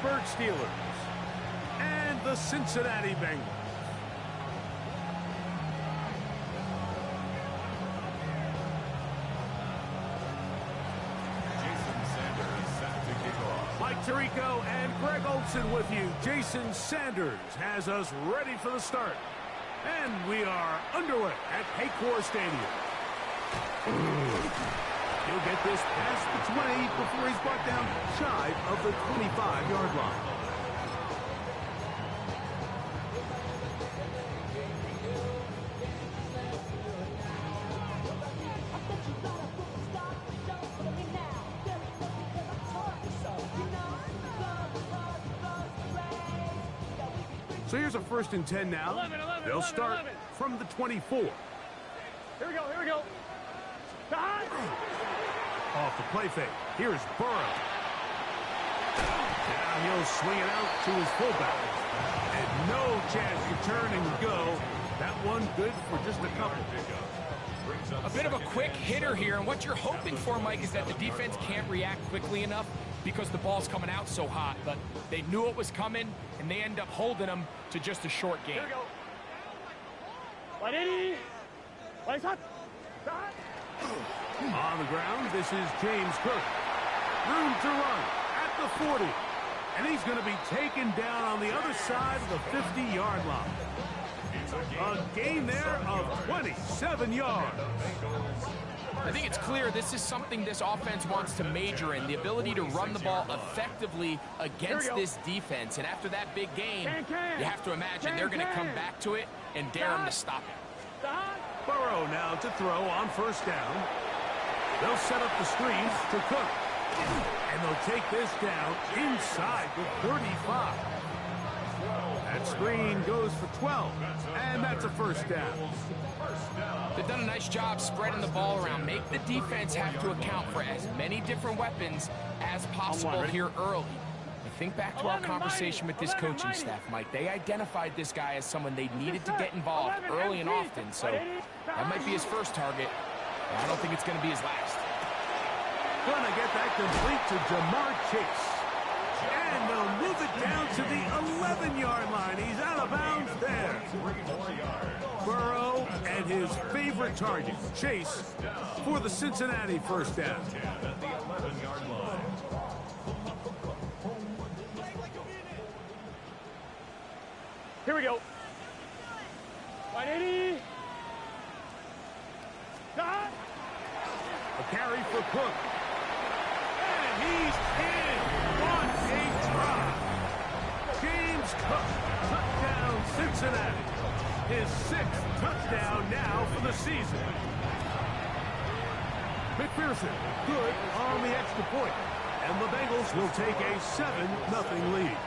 Pittsburgh Steelers and the Cincinnati Bengals. Mike Tirico and Greg Olson with you. Jason Sanders has us ready for the start. And we are underway at Paycor Stadium. He'll get this past the 20 before he's brought down shy of the 25-yard line. So here's a 1st and 10 now. They'll start from the 24. Here we go, here we go. Off the play fake. Here's Burrow. Now he'll swing it out to his fullback. And no chance to turn and go. That one good for just a couple. A bit of a quick hitter here, and what you're hoping for, Mike, is that the defense can't react quickly enough because the ball's coming out so hot. But they knew it was coming, and they end up holding them to just a short game. Here we go. 180. Lights hot. On the ground, this is James Cook. Room to run at the 40. And he's going to be taken down on the other side of the 50-yard line. A gain there of 27 yards. I think it's clear this is something this offense wants to major in, the ability to run the ball effectively against this defense. And after that big game, you have to imagine they're going to come back to it and dare them to stop it. Burrow now to throw on 1st down. They'll set up the screen to Cook. And they'll take this down inside the 35. That screen goes for 12. And that's a 1st down. They've done a nice job spreading the ball around. Make the defense have to account for as many different weapons as possible here early. I think back to our conversation with this coaching staff, Mike. They identified this guy as someone they needed to get involved early and often, so that might be his first target. And I don't think it's going to be his last. Gonna get that complete to Jamar Chase. And they'll move it down to the 11-yard line. He's out of bounds there. Burrow and his favorite target, Chase, for the Cincinnati 1st down. Here we go. 180. A carry for Cook. And he's in. What a drop. James Cook, touchdown Cincinnati. His 6th touchdown now for the season. McPherson, good on the extra point. And the Bengals will take a 7-0 lead.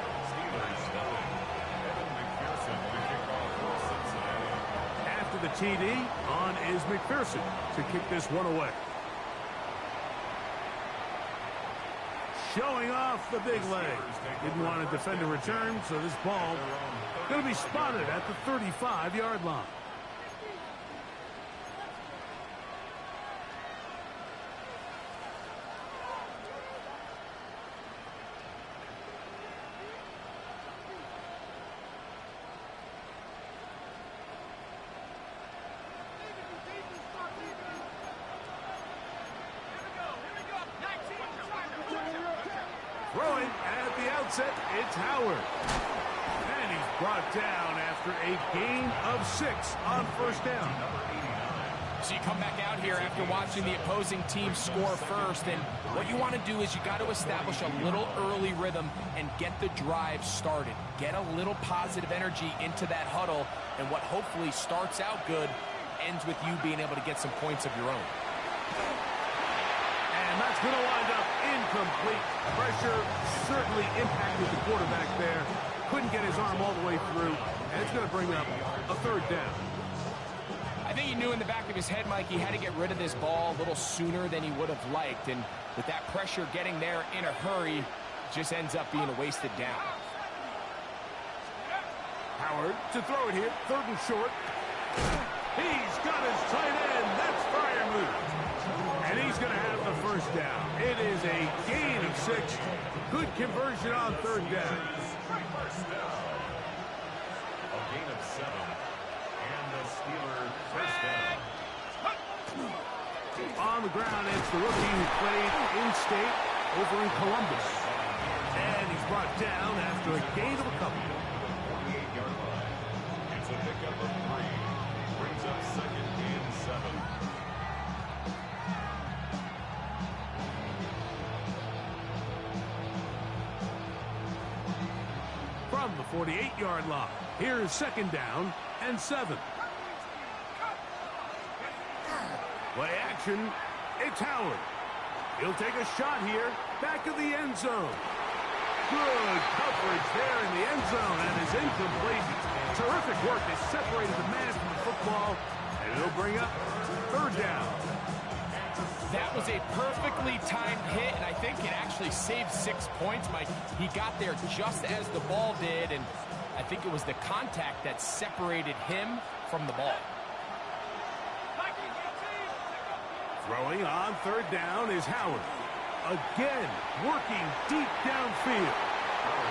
After the TD, on is McPherson to kick this one away. Showing off the big leg. Didn't want to defend a return, so this ball going to be spotted at the 35-yard line. Throwing at the outset, it's Howard. And he's brought down after a gain of 6 on 1st down. So you come back out here after watching the opposing team score first, and what you want to do is you got to establish a little early rhythm and get the drive started. Get a little positive energy into that huddle, and what hopefully starts out good ends with you being able to get some points of your own. And that's going to wind up incomplete. Pressure certainly impacted the quarterback there. Couldn't get his arm all the way through, and it's going to bring up a 3rd down. I think he knew in the back of his head, Mike, he had to get rid of this ball a little sooner than he would have liked, and with that pressure getting there in a hurry, just ends up being a wasted down. Howard to throw it here, 3rd and short. He's got his tight end. That's Freiermuth. And he's going to have the first down. It is a gain of 6. Good conversion on third down. A gain of 7. And the Steelers first down. On the ground, it's the rookie who played in-state over in Columbus. And he's brought down after a gain of a couple. 48-yard line. It's a pickup of 3. Brings up second and 7. From the 48-yard line, here's second down and 7. Play action. It's Howard. He'll take a shot here. Back of the end zone. Good coverage there in the end zone, and is incomplete. Terrific work. They separated the man from the football, and it'll bring up third down. That was a perfectly timed hit, and I think it actually saved 6 points, Mike. He got there just as the ball did, and I think it was the contact that separated him from the ball. Throwing on third down is Howard. Again, working deep downfield.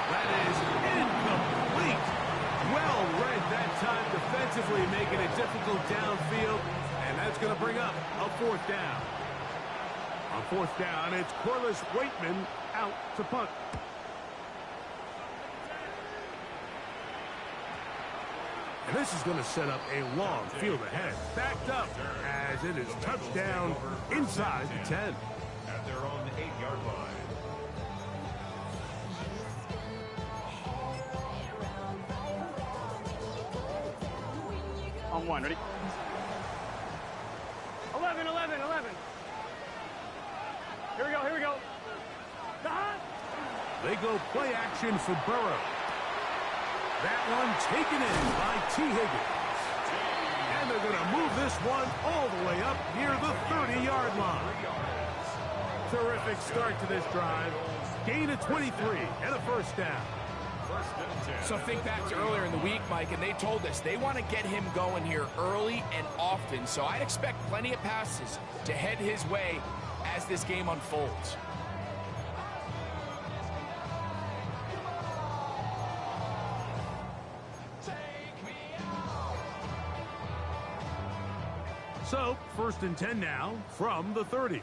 That is incomplete. Well read that time defensively, making it difficult downfield, and that's going to bring up a fourth down. On fourth down, it's Corliss Waitman out to punt. And this is going to set up a long field ahead. Backed up as it is touchdown inside the 10. At their own 8-yard line. On one, ready? 11, 11, 11. Here we go, here we go. They go play action for Burrow. That one taken in by T. Higgins. And they're going to move this one all the way up near the 30-yard line. Terrific start to this drive. Gain of 23 and a first down. So think back to earlier in the week, Mike, and they told us they want to get him going here early and often. So I'd expect plenty of passes to head his way as this game unfolds. So, first and 10 now from the 30.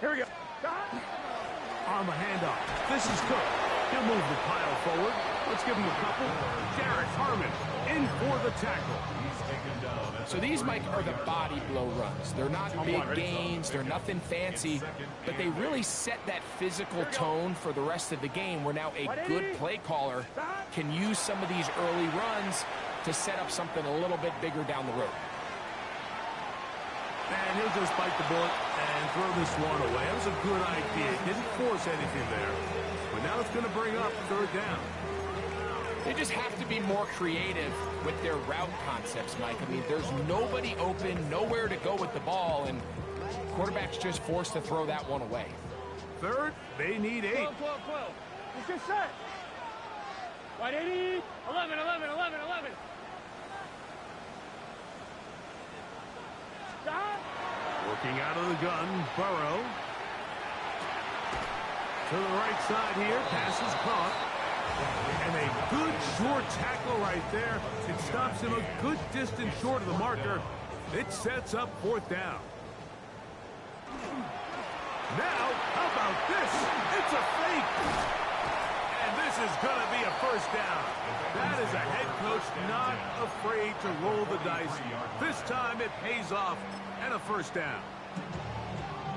Here we go. On the handoff, this is Cook. He'll move the pile forward. Let's give him a couple. Garrett Harmon in for the tackle. So these, Mike, are the body blow runs. They're not big gains. They're nothing fancy. But they really set that physical tone for the rest of the game where now a good play caller can use some of these early runs to set up something a little bit bigger down the road. And he'll just bite the bullet and throw this one away. That was a good idea. Didn't force anything there. But now it's going to bring up third down. They just have to be more creative with their route concepts, Mike. I mean, there's nobody open, nowhere to go with the ball, and quarterback's just forced to throw that one away. Third, they need 8. 12, 12, 12. It's just set. Right, 80. 11, 11, 11, 11. Working out of the gun, Burrow. To the right side here, pass is caught. And a good short tackle right there. It stops him a good distance short of the marker. It sets up fourth down. Now, how about this? It's a fake. And this is going to be a first down. That is a head coach not afraid to roll the dice. This time it pays off and a first down.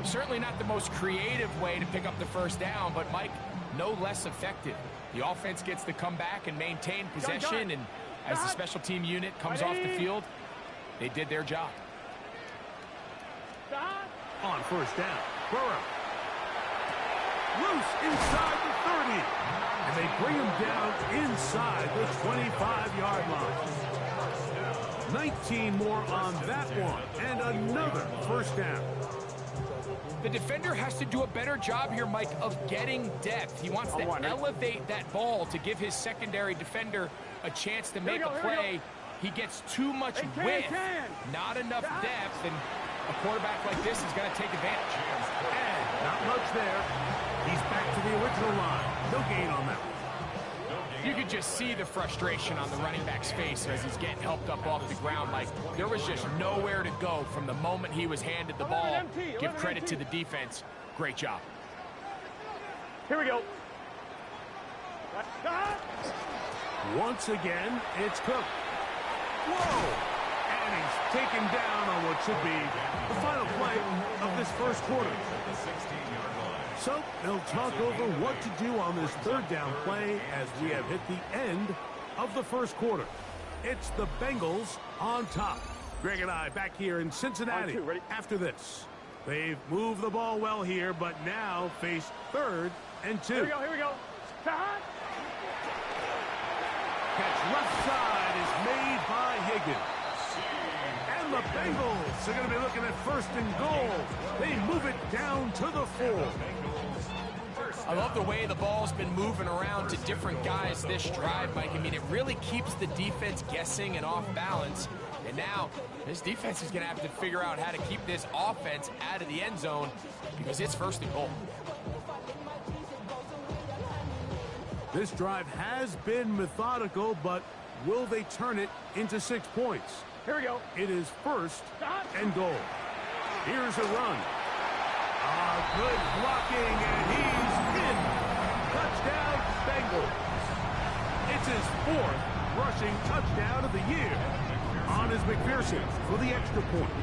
Certainly not the most creative way to pick up the first down, but Mike, no less effective. The offense gets to come back and maintain possession, and as the special team unit comes off the field, they did their job. On first down, Burrow. Loose inside the 30. And they bring him down inside the 25-yard line. 19 more on that one, and another first down. The defender has to do a better job here, Mike, of getting depth. He wants to elevate that ball to give his secondary defender a chance to make a play. He gets too much width, not enough depth, and A quarterback like this is going to take advantage. And not much there. He's back to the original line. No gain on that one. You could just see the frustration on the running back's face as he's getting helped up off the ground. Like, there was just nowhere to go from the moment he was handed the ball. Give credit to the defense. Great job. Here we go. Once again, it's Cook. Whoa! And he's taken down on what should be the final play of this first quarter. So they'll talk over what to do on this third down play as we have hit the end of the first quarter. It's the Bengals on top. Greg and I back here in Cincinnati after this. They've moved the ball well here, but now face 3rd and 2. Here we go, here we go. Catch left side is made by Higgins. And the Bengals are going to be looking at 1st and goal. They move it down to the 4. I love the way the ball's been moving around to different guys this drive, Mike. I mean, it really keeps the defense guessing and off balance. And now this defense is going to have to figure out how to keep this offense out of the end zone because it's 1st and goal. This drive has been methodical, but will they turn it into 6 points? Here we go. It is 1st and goal. Here's a run. Good blocking, and he's in. Touchdown, Bengals. It's his 4th rushing touchdown of the year. On is McPherson for the extra point.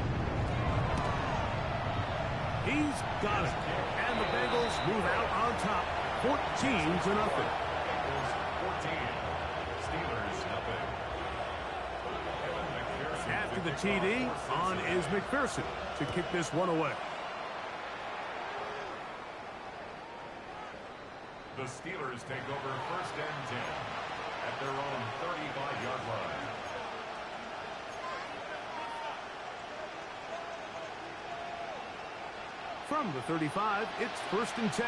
He's got it. And the Bengals move out on top, 14-0. After the TD, on is McPherson to kick this one away. The Steelers take over 1st and 10 at their own 35-yard line. From the 35, it's 1st and 10.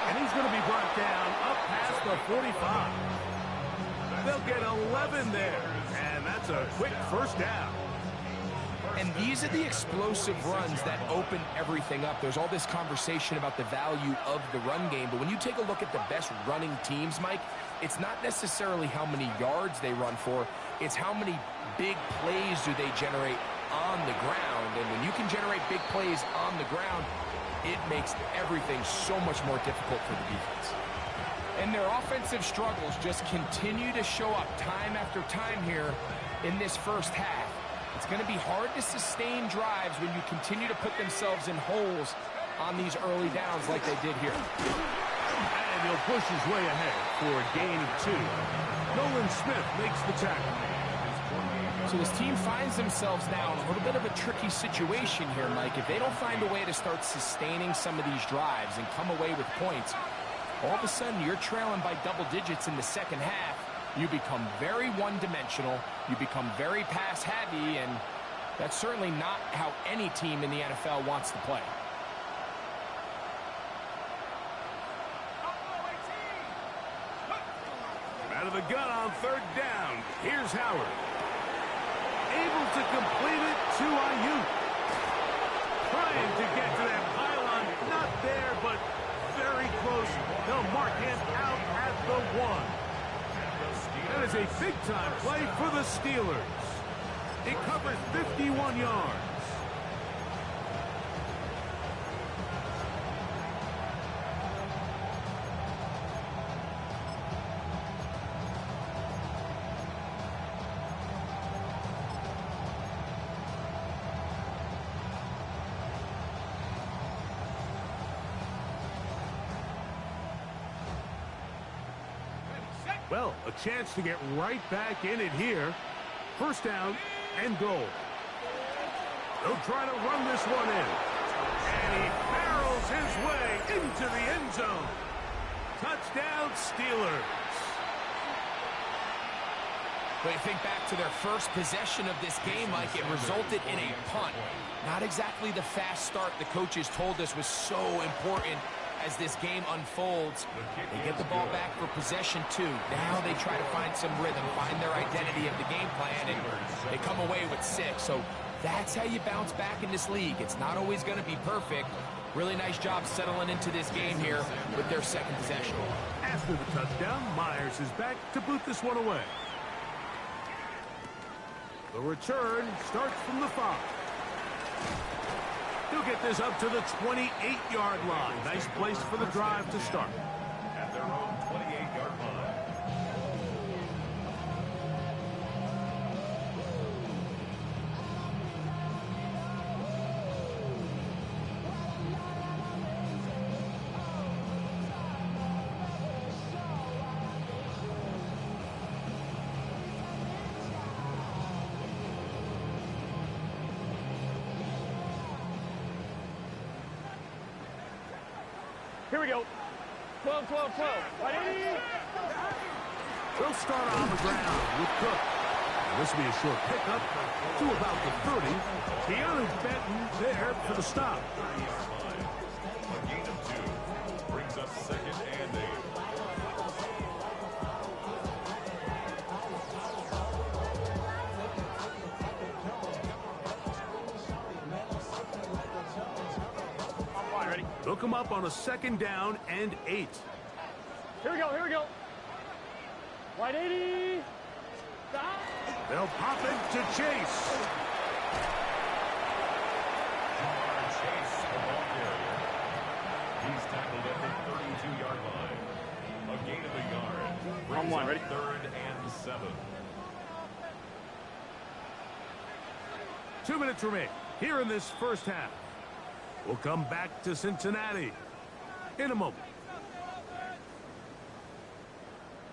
And he's going to be brought down up past the 45. They'll get 11 there, and that's a quick 1st down. And these are the explosive runs that open everything up. There's all this conversation about the value of the run game, but when you take a look at the best running teams, Mike, it's not necessarily how many yards they run for, it's how many big plays do they generate on the ground. And when you can generate big plays on the ground, it makes everything so much more difficult for the defense. And their offensive struggles just continue to show up time after time here in this first half. It's going to be hard to sustain drives when you continue to put themselves in holes on these early downs like they did here. And he'll push his way ahead for a gain of 2. Nolan Smith makes the tackle. So this team finds themselves now in a little bit of a tricky situation here, Mike. If they don't find a way to start sustaining some of these drives and come away with points, all of a sudden you're trailing by double digits in the second half. You become very one-dimensional, you become very pass-heavy, and that's certainly not how any team in the NFL wants to play. Out of the gun on 3rd down. Here's Howard. Able to complete it to Ayuk. Trying to get to that pylon. Not there, but very close. They'll mark him out at the 1. That is a big-time play for the Steelers. It covers 51 yards. Well, a chance to get right back in it here. 1st down and goal. They'll try to run this one in. And he barrels his way into the end zone. Touchdown, Steelers. But you think back to their first possession of this game, Mike, it resulted in a punt. Not exactly the fast start the coaches told us was so important as this game unfolds. They get the ball back for possession 2. Now they try to find some rhythm, find their identity of the game plan, and they come away with 6. So that's how you bounce back in this league. It's not always going to be perfect. Really nice job settling into this game here with their second possession. After the touchdown, Myers is back to boot this one away. The return starts from the 5. He'll get this up to the 28-yard line. Nice place for the drive to start. At their own 28-yard line. Here we go. 12, 12, 12. Right, They'll start on the ground with Cook. This will be a short pickup to about the 30. Keanu Benton there for the stop. A gain of 2 brings up 2nd and 8. They'll come up on a 2nd down and 8. Here we go, here we go. Wide 80. Stop. They'll pop it to Chase. Chase, the ball carrier. He's tackled at the 32-yard line. A gain of a yard. Brings up ready? 3rd and 7. 2 minutes remain here in this first half. We'll come back to Cincinnati in a moment.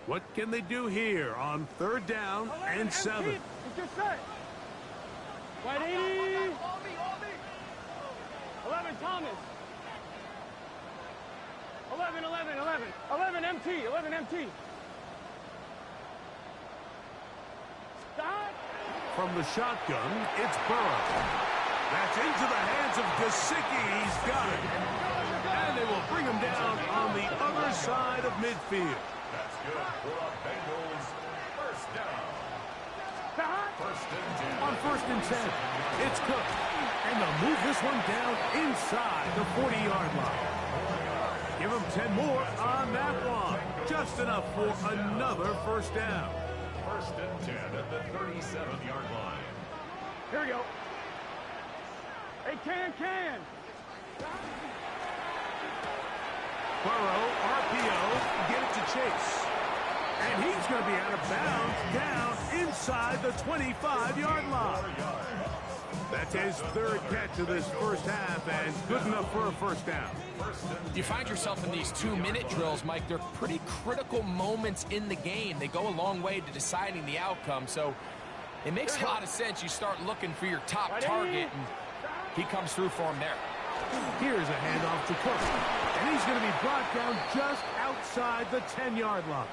What can they do here on 3rd down and 7? It's just set. Wide 80. 11, Thomas. 11, 11, 11. 11, MT. 11, MT. Stop. From the shotgun, it's Burrow. That's into the hands of Gesicki. He's got it. And they will bring him down on the other side of midfield. That's good for the Bengals. First down. First and 10. On 1st and 10, it's Cook. And they'll move this one down inside the 40-yard line. Give him 10 more on that one. Just enough for another first down. First and 10 at the 37-yard line. Here we go. Hey, can. Burrow, RPO, get it to Chase. And he's going to be out of bounds down inside the 25-yard line. That's his 3rd catch of this first half and good enough for a first down. You find yourself in these 2-minute drills, Mike. They're pretty critical moments in the game. They go a long way to deciding the outcome, so it makes a lot of sense. You start looking for your top target, and he comes through for him there. Here's a handoff to Cook. And he's going to be brought down just outside the 10-yard line.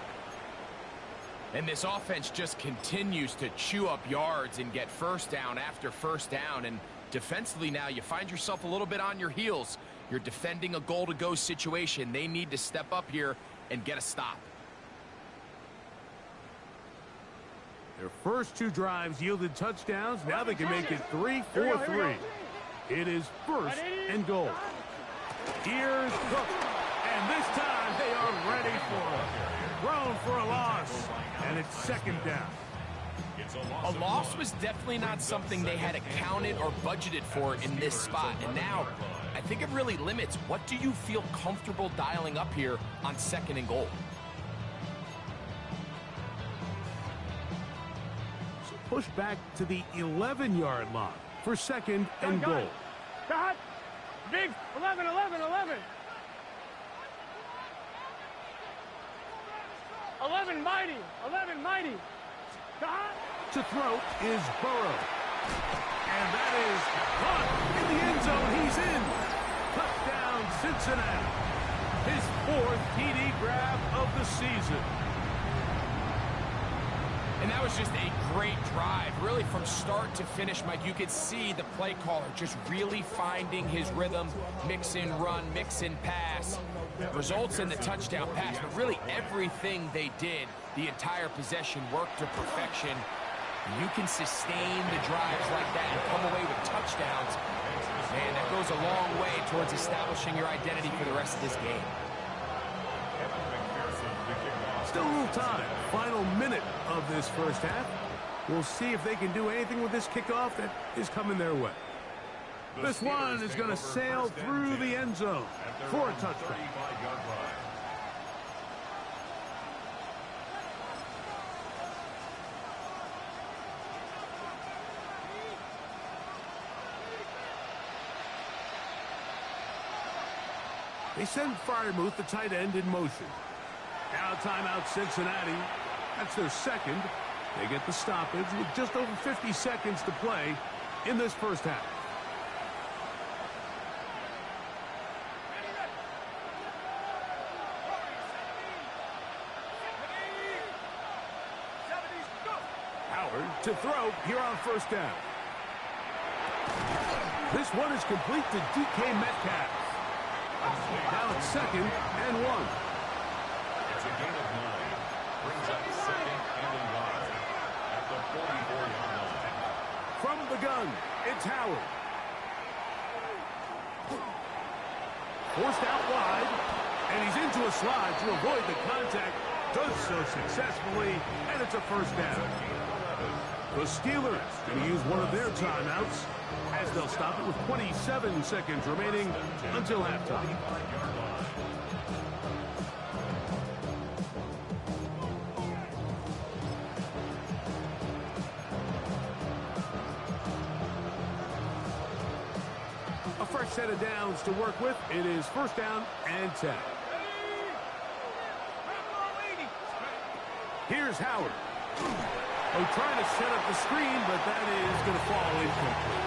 And this offense just continues to chew up yards and get first down after first down. And defensively now, you find yourself a little bit on your heels. You're defending a goal-to-go situation. They need to step up here and get a stop. Their first 2 drives yielded touchdowns. Now they can make it 3-4-3. It is 1st and goal. Here's Cook. And this time they are ready for it. Thrown for a loss. And it's 2nd down. A loss was definitely not something they had accounted or budgeted for in this spot. And now, I think it really limits what do you feel comfortable dialing up here on 2nd and goal. So push back to the 11-yard line for 2nd and goal. Got big 11, 11, 11. 11 mighty. 11 mighty. Got. To throw is Burrow. And that is caught in the end zone. He's in. Touchdown, Cincinnati. His 4th TD grab of the season. And that was just a great drive. Really, from start to finish, Mike, you could see the play caller just really finding his rhythm, mix in run, mix in pass. Results in the touchdown pass, but really everything they did, the entire possession worked to perfection. You can sustain the drives like that and come away with touchdowns. Man, that goes a long way towards establishing your identity for the rest of this game. Still a little time. Final minute of this first half. We'll see if they can do anything with this kickoff that is coming their way. This one is going to sail through the end zone for a touchdown. They send Freiermuth, the tight end, in motion. Now timeout Cincinnati. That's their second. They get the stoppage with just over 50 seconds to play in this first half. Howard to throw here on first down. This one is complete to DK Metcalf. Now it's 2nd and 1. It's a gain of 9. Brings up 2nd and 1 at the 44-yard line. From the gun, it's Howard. Forced out wide, and he's into a slide to avoid the contact. Does so successfully, and it's a first down. The Steelers going to use one of their timeouts as they'll stop it with 27 seconds remaining until halftime. A fresh set of downs to work with. It is first down and 10. Here's Howard. Trying to set up the screen, but that is going to fall incomplete.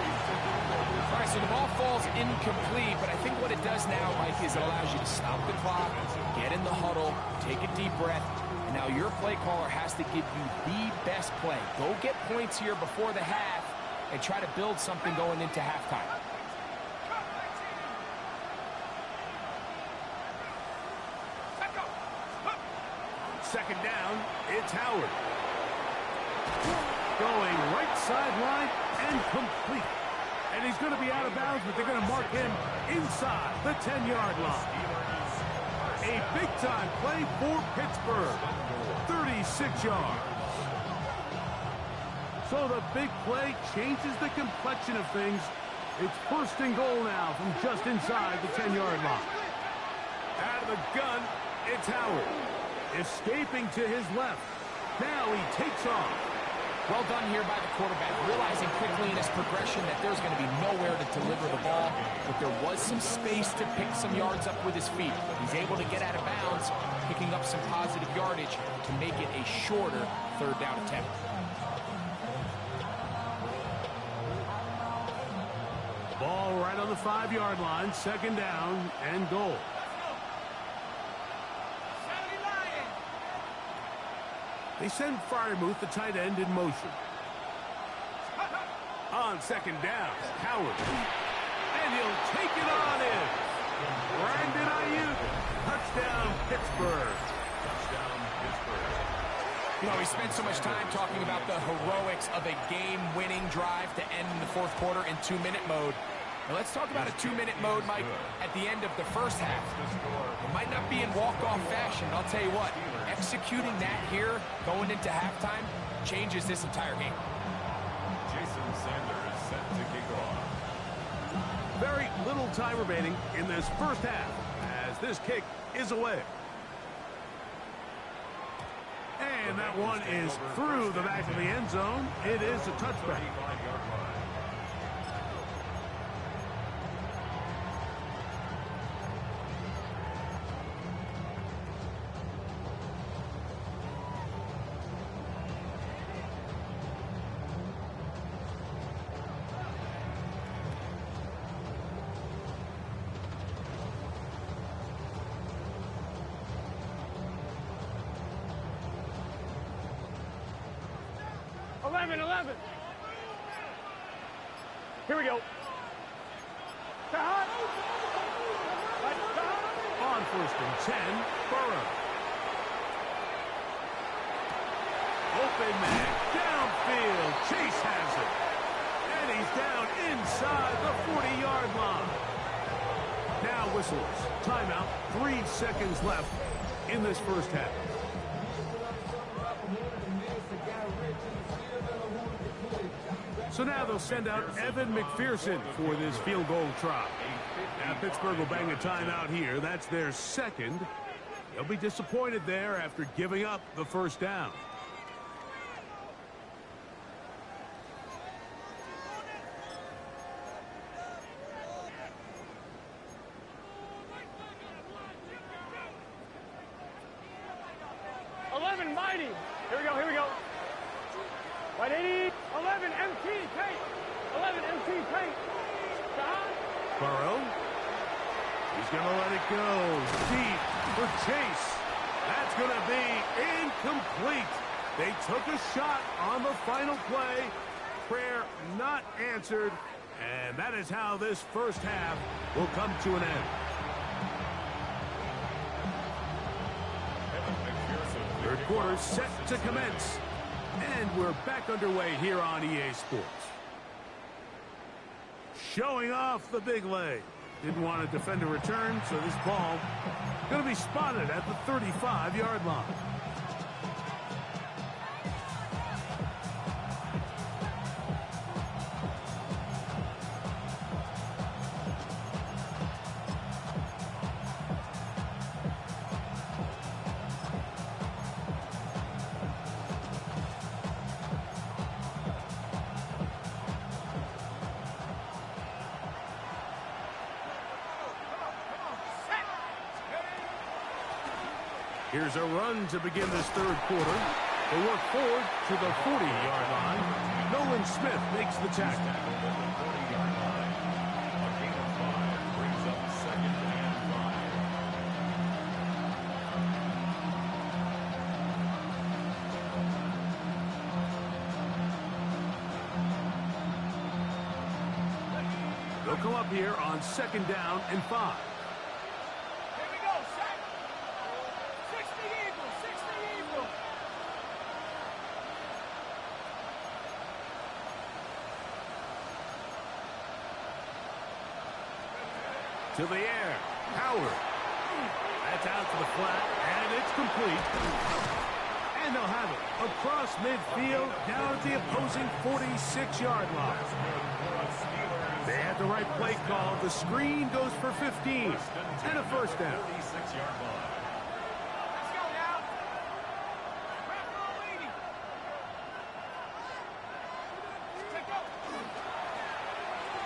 All right, so the ball falls incomplete, but I think what it does now, Mike, is it allows you to stop the clock, get in the huddle, take a deep breath, and now your play caller has to give you the best play. Go get points here before the half and try to build something going into halftime. Second down, it's Howard. Going right sideline and complete. And he's going to be out of bounds, but they're going to mark him inside the 10-yard line. A big-time play for Pittsburgh. 36 yards. So the big play changes the complexion of things. It's first and goal now from just inside the 10-yard line. Out of the gun, it's Howard. Escaping to his left. Now he takes off. Well done here by the quarterback, realizing quickly in his progression that there's going to be nowhere to deliver the ball, but there was some space to pick some yards up with his feet. He's able to get out of bounds, picking up some positive yardage to make it a shorter third down attempt. Ball right on the 5-yard line, second down and goal. They send Freiermuth, the tight end, in motion. On second down, Howard. And he'll take it on in. Brandon Ayuk. Touchdown, Pittsburgh. Touchdown, Pittsburgh. You know, we spent so much time talking about the heroics of a game-winning drive to end in the fourth quarter in 2-minute mode. Now let's talk about a 2-minute mode, Mike, at the end of the first half. It might not be in walk-off fashion, but I'll tell you what, executing that here, going into halftime, changes this entire game. Jason Sanders set to kick off. Very little time remaining in this first half as this kick is away. And that one is through the back of the end zone. It is a touchback. 11, 11. Here we go. On first and 10, Burrow. Open man, downfield. Chase has it. And he's down inside the 40-yard line. Now whistles. Timeout. 3 seconds left in this first half. So now they'll send out Evan McPherson for this field goal try. Now Pittsburgh will bang a timeout here. That's their second. They'll be disappointed there after giving up the first down. Mighty. Here we go, here we go. Right 80, 11, MT, paint. 11, MT, paint. Burrow. He's going to let it go. Deep for Chase. That's going to be incomplete. They took a shot on the final play. Prayer not answered. And that is how this first half will come to an end. Third quarter set to commence. And we're back underway here on EA Sports. Showing off the big leg. Didn't want to defend a return, so this ball going to be spotted at the 35-yard line. Here's a run to begin this third quarter. They work forward to the 40-yard line. Nolan Smith makes the tackle. They'll come up here on 2nd down and 5. To the air, Howard. That's out to the flat, and it's complete. And they'll have it across midfield, down at the opposing 46-yard line. They had the right play call. The screen goes for 15, and a first down.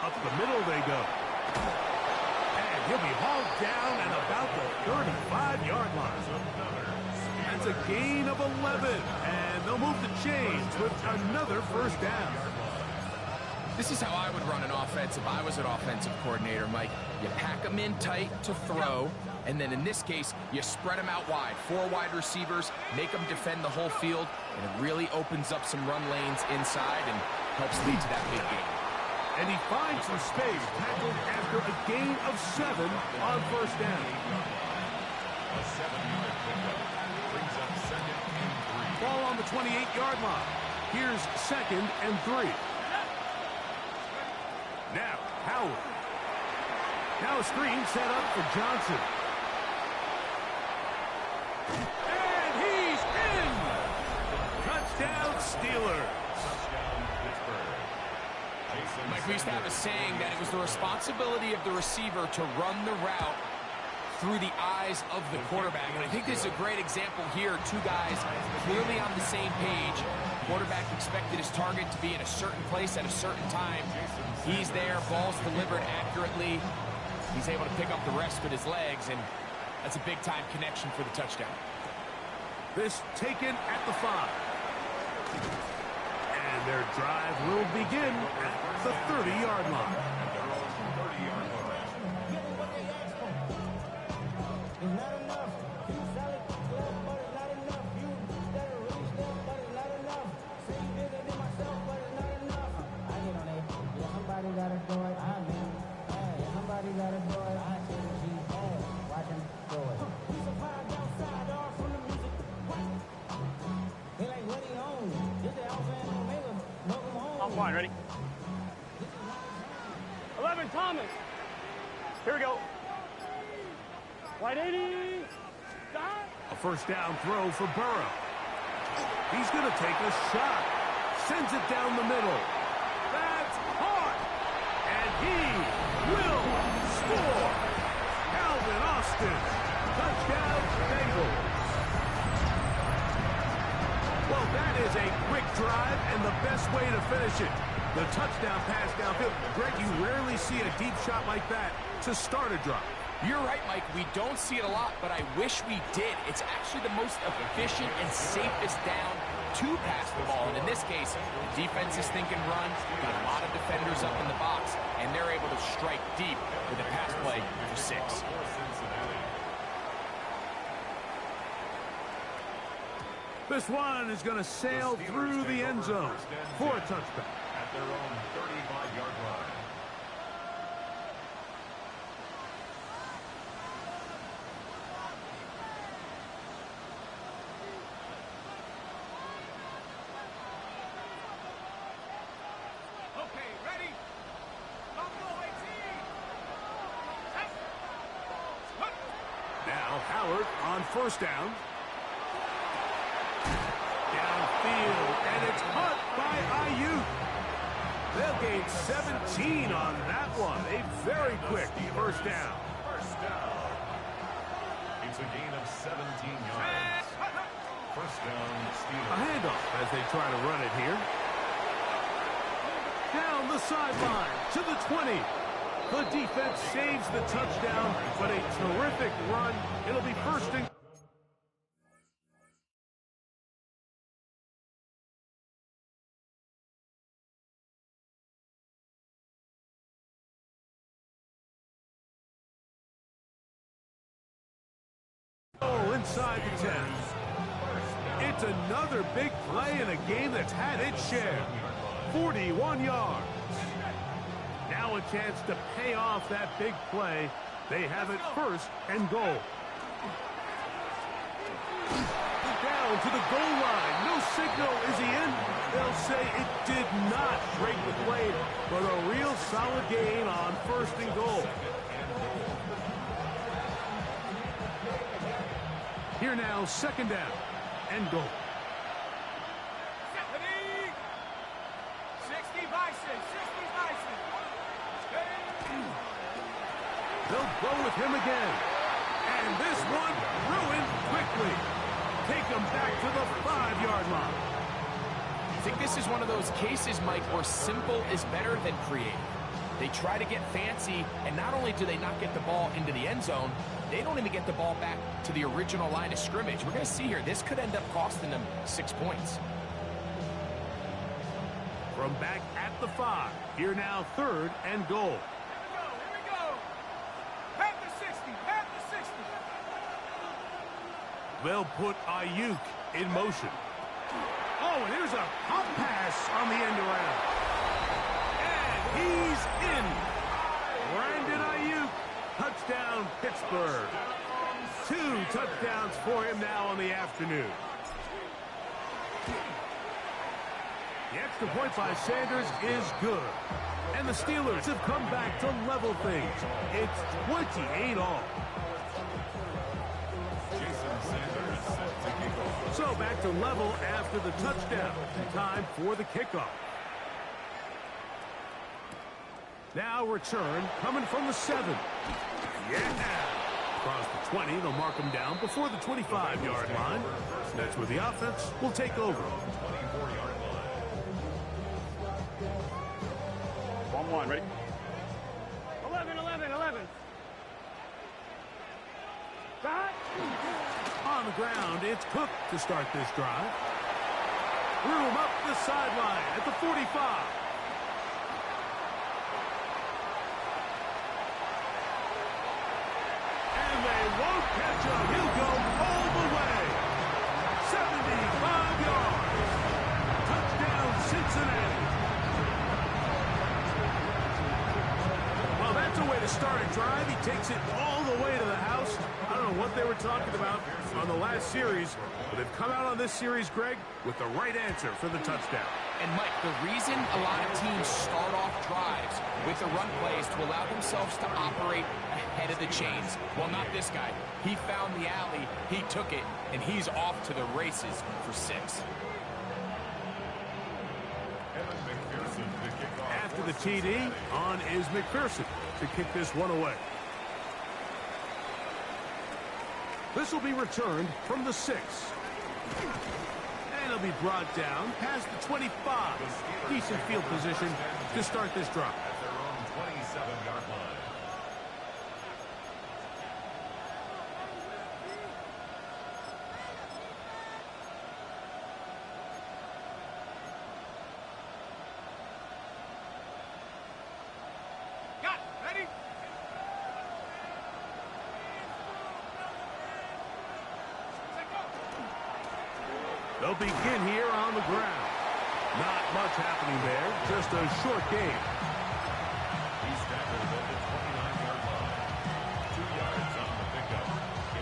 Up the middle they go. He'll be hauled down at about the 35-yard line. That's a gain of 11, and they'll move the chains with another first down. This is how I would run an offense if I was an offensive coordinator, Mike. You pack them in tight to throw, and then in this case, you spread them out wide. 4 wide receivers, make them defend the whole field, and it really opens up some run lanes inside and helps lead to that big game. And he finds some space, tackled after a gain of 7 on first down. A 7-yard pickup brings up 2nd and 3. Ball on the 28-yard line. Here's 2nd and 3. Now, Howard. Now a screen set up for Johnson. And he's in! Touchdown, Steelers. Mike, we used to have a saying that it was the responsibility of the receiver to run the route through the eyes of the quarterback. And I think this is a great example here. 2 guys clearly on the same page. Quarterback expected his target to be in a certain place at a certain time. He's there, ball's delivered accurately. He's able to pick up the rest with his legs, and that's a big-time connection for the touchdown. This taken at the 5. And their drive will begin at the 30-yard line. Come on, ready? 11, Thomas. Here we go. Wide 80. Stop. A first down throw for Burrow. He's going to take a shot. Sends it down the middle. That's hard. And he will score. Calvin Austin. Touchdown, Bengals. Well, that is a quick drive and the best way to finish it. The touchdown pass downfield. Greg, you rarely see a deep shot like that to start a drive. You're right, Mike. We don't see it a lot, but I wish we did. It's actually the most efficient and safest down to pass the ball. And in this case, the defense is thinking run, got a lot of defenders up in the box, and they're able to strike deep with a pass play for 6. This one is going to sail through the end zone for a touchdown. At their own 35-yard line. Okay, ready? Now Howard on first down. Downfield, and it's caught by Ayuk. They'll gain 17 on that one. A very quick first down. It's a gain of 17 yards. First down, A Steelers. handoff as they try to run it here. Down the sideline to the 20. The defense saves the touchdown, but a terrific run. It'll be first and inside the 10. It's another big play in a game that's had its share. 41 yards. Now a chance to pay off that big play. They have it first and goal. Down to the goal line. No signal. Is he in? They'll say it did not break the play, but a real solid gain on first and goal. Here now, second down and goal. 60 Bison, 60 Bison. They'll go with him again. And this one ruined quickly. Take him back to the 5-yard line. I think this is one of those cases, Mike, where simple is better than creative. They try to get fancy, and not only do they not get the ball into the end zone, they don't even get the ball back to the original line of scrimmage. We're going to see here, this could end up costing them 6 points. From back at the 5, here now third and goal. Here we go. Pat the 60, pat the 60. They'll put Ayuk in motion. Oh, and here's a pop pass on the end around. And he's in. Brandon Ayuk, touchdown Pittsburgh. 2 touchdowns for him now on the afternoon. The extra point by Sanders is good. And the Steelers have come back to level things. It's 28 all. So back to level after the touchdown. Time for the kickoff. Now return coming from the 7. Yeah! Across the 20, they'll mark him down before the 25-yard line. That's where the offense will take over. 24-yard line. 1-1, ready? 11, 11, 11. Got. On the ground, it's Cook to start this drive. Room up the sideline at the 45. And they won't catch him. He'll go all the way. 75 yards. Touchdown, Cincinnati. Well, that's a way to start a drive. He takes it all the way to the house. I don't know what they were talking about on the last series, but they've come out on this series, Greg, with the right answer for the touchdown. And Mike, the reason a lot of teams start off drives with a run play is to allow themselves to operate ahead of the chains. Well, not this guy. He found the alley, he took it, and he's off to the races for 6. After the TD, on is McPherson to kick this one away. This will be returned from the 6. And it'll be brought down past the 25. Decent field position to start this drive. At their own 27-yard line. They'll begin here on the ground. Not much happening there, just a short game. He's tackled at the 29-yard line. 2 yards on the pickup.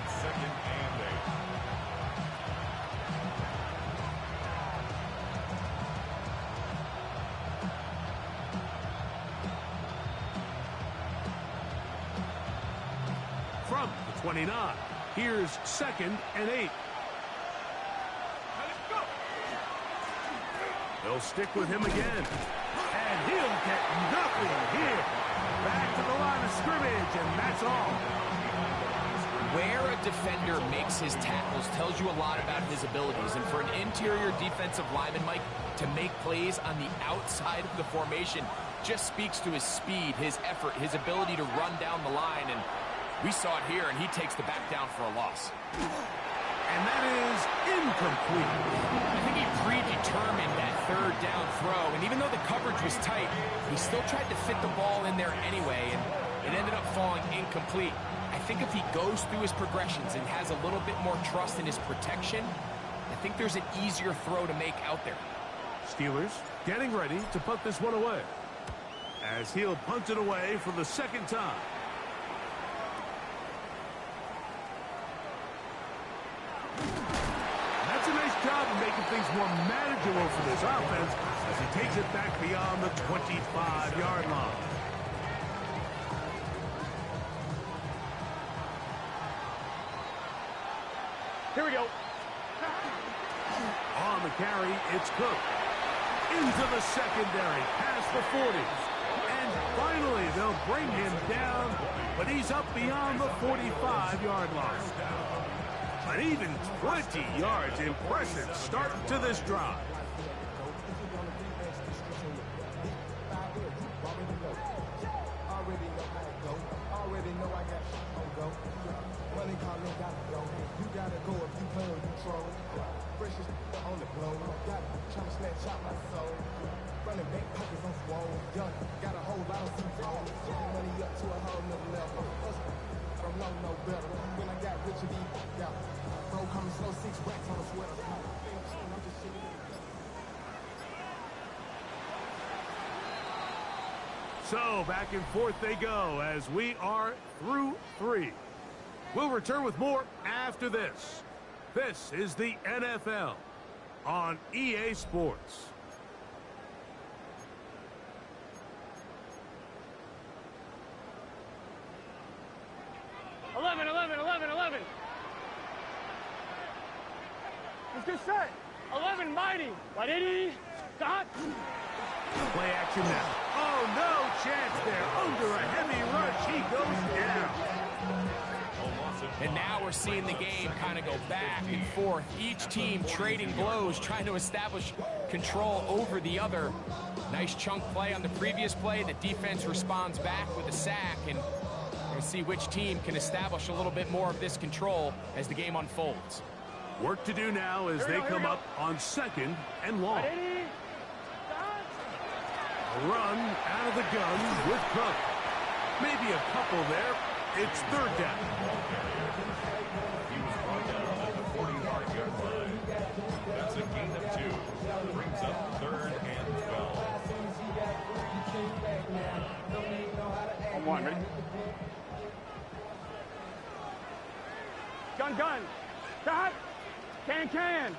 It's 2nd and 8. From the 29, here's 2nd and 8. They'll stick with him again. And he'll get nothing here. Back to the line of scrimmage, and that's all. Where a defender makes his tackles tells you a lot about his abilities. And for an interior defensive lineman, Mike, to make plays on the outside of the formation just speaks to his speed, his effort, his ability to run down the line. And we saw it here, and he takes the back down for a loss. And that is incomplete. I think he predetermined that 3rd down throw, and even though the coverage was tight, he still tried to fit the ball in there anyway, and it ended up falling incomplete. I think if he goes through his progressions and has a little bit more trust in his protection, I think there's an easier throw to make out there. Steelers getting ready to punt this one away, as he'll punt it away for the 2nd time. That's a nice job of making things more manageable for this offense as he takes it back beyond the 25-yard line. Here we go. On the carry, it's Cook. Into the secondary, past the 40s. And finally, they'll bring him down, but he's up beyond the 45-yard line. An even 20 yards. Impressive start to this drive. So back and forth they go as we are through 3. We'll return with more after this. This is the NFL on EA Sports. Let's get set. 11 mighty. 180. Stop. Play action now. Oh, no chance there. Under a heavy rush, he goes down. And now we're seeing the game kind of go back and forth. Each team trading blows, trying to establish control over the other. Nice chunk play on the previous play. The defense responds back with a sack, and we're going to see which team can establish a little bit more of this control as the game unfolds. Work to do now as they come up on 2nd and long. A run out of the gun with Cook. Maybe a couple there. It's 3rd down. He was brought down at the 40-yard line. That's a gain of 2. Brings up 3rd and 12. On 1, ready? Gun. Stop. Can.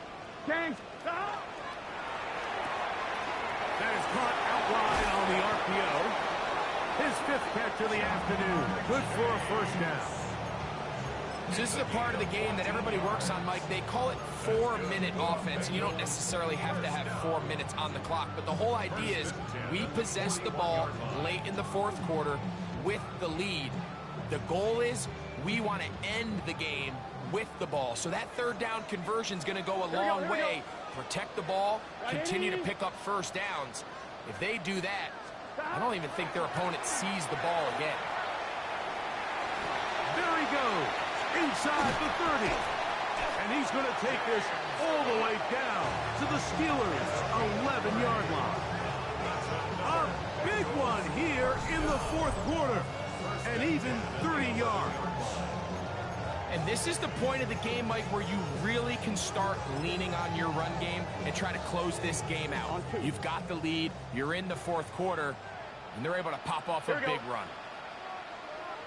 Stop. That is caught out wide on the RPO. His 5th catch of the afternoon. Good for a first down. So this is a part of the game that everybody works on, Mike. They call it 4-minute offense, and you don't necessarily have to have 4 minutes on the clock. But the whole idea is we possess the ball late in the 4th quarter with the lead. The goal is we want to end the game with the ball. So that 3rd down conversion is going to go a long way. Protect the ball, continue to pick up first downs. If they do that, I don't even think their opponent sees the ball again. There he goes, inside the 30. And he's going to take this all the way down to the Steelers' 11-yard line. A big one here in the 4th quarter. And even 30 yards. And this is the point of the game, Mike, where you really can start leaning on your run game and try to close this game out. You've got the lead, you're in the 4th quarter, and they're able to pop off a big run.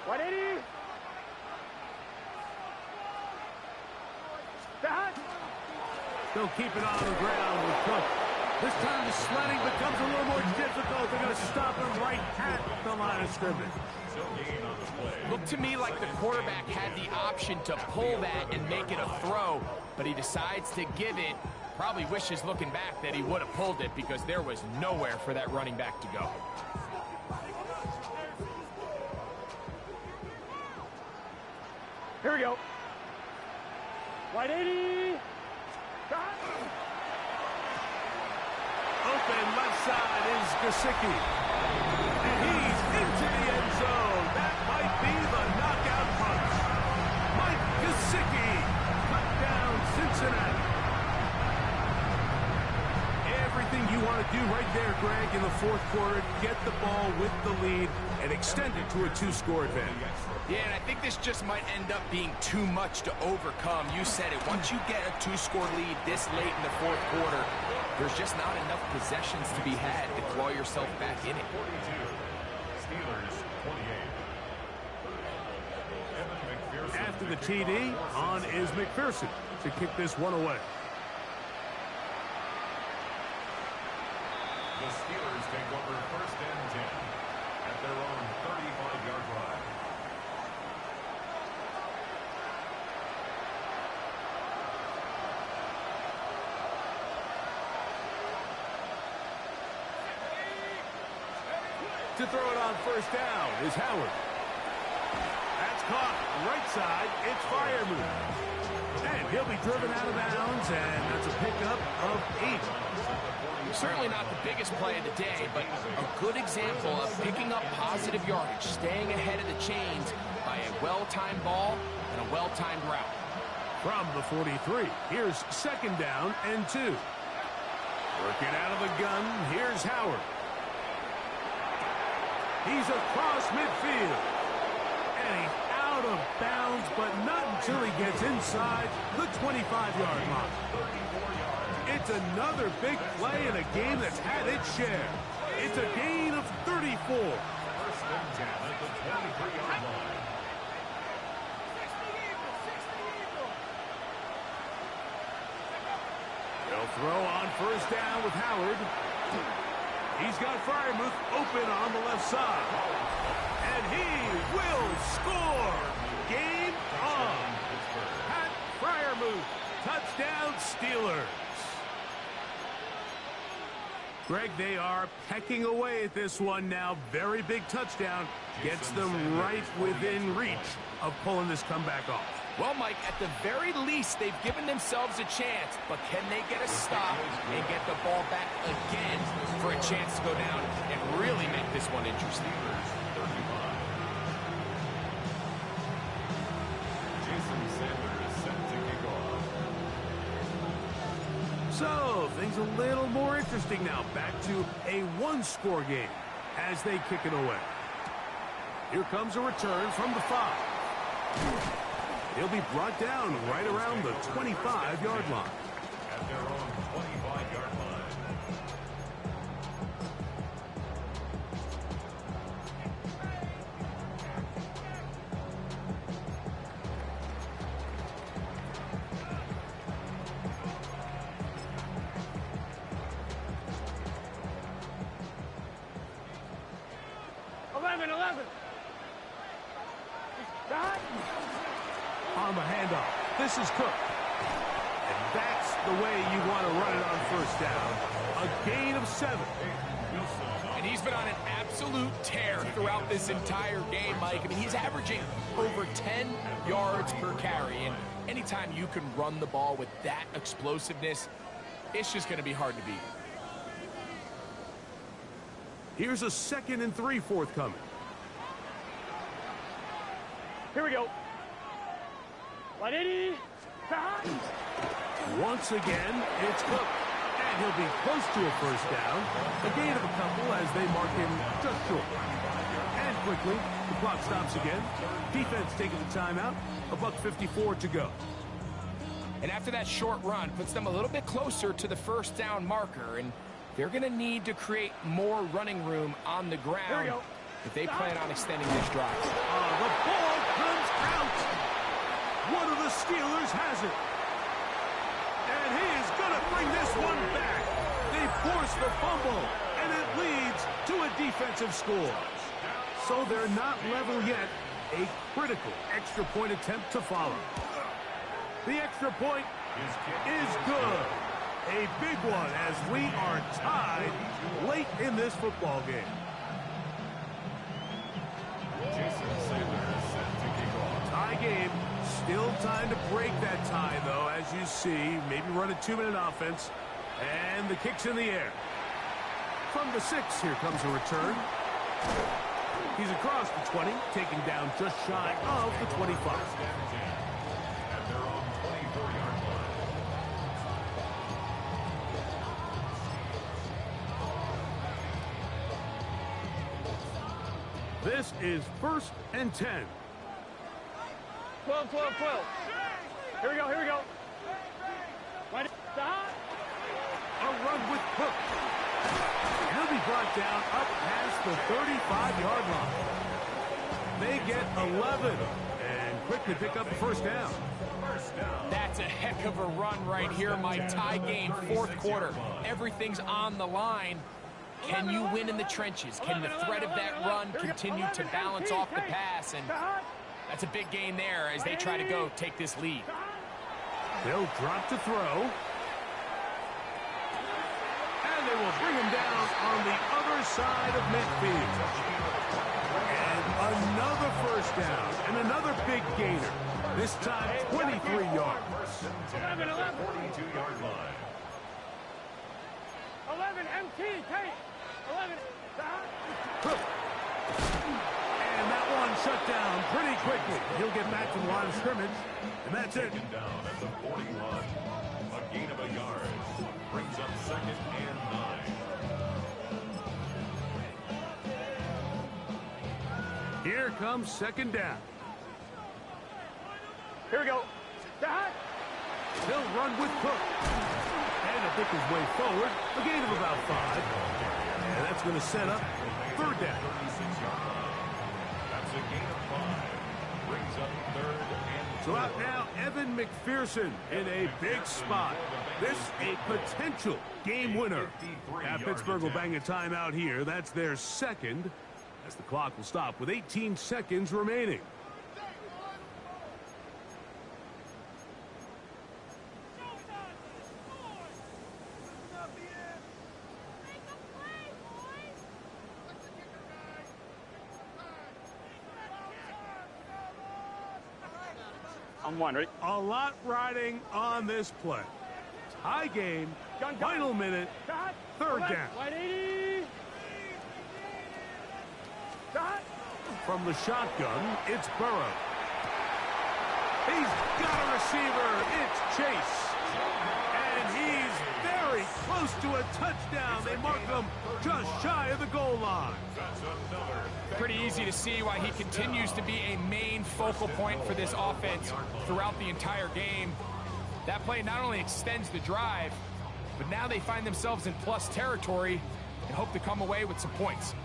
180. They'll keep it on the ground with Cook. This time the sledding becomes a little more difficult. They're going to stop him right at the line of scrimmage. Looked to me like the quarterback had the option to pull that and make it a throw, but he decides to give it. Probably wishes looking back that he would have pulled it because there was nowhere for that running back to go. Here we go. 180. Open left side is Gesicki. And he's into the end zone. That might be the knockout punch. Mike Gesicki cut down Cincinnati. Everything you want to do right there, Greg, in the 4th quarter. Get the ball with the lead and extend it to a 2-score advantage. Yeah, and I think this just might end up being too much to overcome. You said it. Once you get a 2-score lead this late in the 4th quarter, there's just not enough possessions to be had to claw yourself back in it. Steelers 28. After the TD, on is McPherson to kick this one away. The Steelers take over 1st and 10 at their own 35-yard line. To throw it on 1st down is Howard. That's caught right side. It's Freiermuth. And he'll be driven out of bounds, and that's a pickup of 8. Certainly not the biggest play of the day, but a good example of picking up positive yardage, staying ahead of the chains by a well-timed ball and a well-timed route. From the 43, here's 2nd down and 2. Working out of the gun, here's Howard. He's across midfield. And he's out of bounds, but not until he gets inside the 25-yard line. It's another big play in a game that's had its share. It's a gain of 34. 1st and 10 at the 23-yard line. They'll throw on 1st down with Howard. He's got Freiermuth open on the left side. And he will score. Game on. Pat Freiermuth. Touchdown Steelers. Greg, they are pecking away at this one now. Very big touchdown. Gets them right within reach of pulling this comeback off. Well, Mike, at the very least, they've given themselves a chance, but can they get a stop and get the ball back again for a chance to go down and really make this one interesting? Jason Sanders is set to kick off. So, things a little more interesting now. Back to a 1-score game as they kick it away. Here comes a return from the 5. He'll be brought down right around the 25-yard line. At their own 25-yard line. On the handoff, this is Cook. And that's the way you want to run it on first down. A gain of 7. And he's been on an absolute tear throughout this entire game, Mike. I mean, he's averaging over 10 yards per carry. And anytime you can run the ball with that explosiveness, it's just going to be hard to beat. Here's a 2nd and 3 forthcoming. Here we go. 180. Once again, it's Cook. And he'll be close to a first down. A gain of a couple as they mark him just short. And quickly, the clock stops again. Defense taking the timeout. $1:54 to go. And after that short run, puts them a little bit closer to the first down marker. And they're going to need to create more running room on the ground if they plan on extending this drive. The ball comes out. One of the Steelers has it. And he is going to bring this one back. They force the fumble, and it leads to a defensive score. So they're not level yet. A critical extra point attempt to follow. The extra point is good. A big one as we are tied late in this football game. Tie game. Still time to break that tie, though, as you see. Maybe run a 2-minute offense. And the kick's in the air. From the 6, here comes a return. He's across the 20, taken down just shy of the 25. At their own 24-yard line. This is 1st and 10. 12, 12, 12. Here we go, here we go. A run with Cook. He'll be brought down up past the 35-yard line. They get 11 and quickly pick up the first down. That's a heck of a run right here, Mike. Tie game, 4th quarter. Everything's on the line. Can you win in the trenches? Can the threat of that run continue to balance off the pass? And that's a big gain there as they try to go take this lead. They'll drop to throw. And they will bring him down on the other side of midfield. And another first down and another big gainer. This time 23 yards. 42-yard line. 11, MT, Kate. 11, Cook. And that one shut down pretty quickly. He'll get back to the line of scrimmage. And that's it. Taken down at the 41. A gain of a yard. Brings up 2nd and 9. Here comes 2nd down. Here we go. He'll run with Cook. And he'll pick his way forward. A gain of about 5. And that's going to set up 3rd down. 36-yard line. That's a gain of 5. Brings up 3rd and 2. So out now, Evan McPherson in a big spot. This a potential game winner. Now Pittsburgh will bang a timeout here. That's their 2nd, as the clock will stop with 18 seconds remaining. I'm one, ready? A lot riding on this play. Tie game, final minute, 3rd down. 180. From the shotgun, it's Burrow. He's got a receiver. It's Chase. And he's very close to a touchdown. They mark him just shy of the goal line. Pretty easy to see why he continues to be a main focal point for this offense throughout the entire game. That play not only extends the drive, but now they find themselves in plus territory and hope to come away with some points.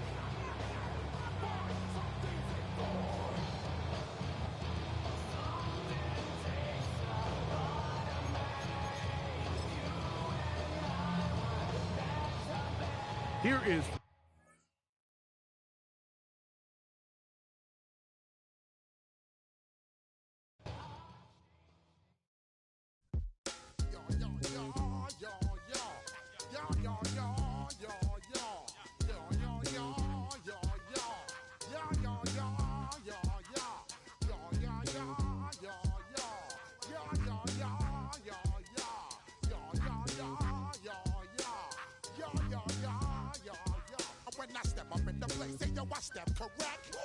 Here is step correct.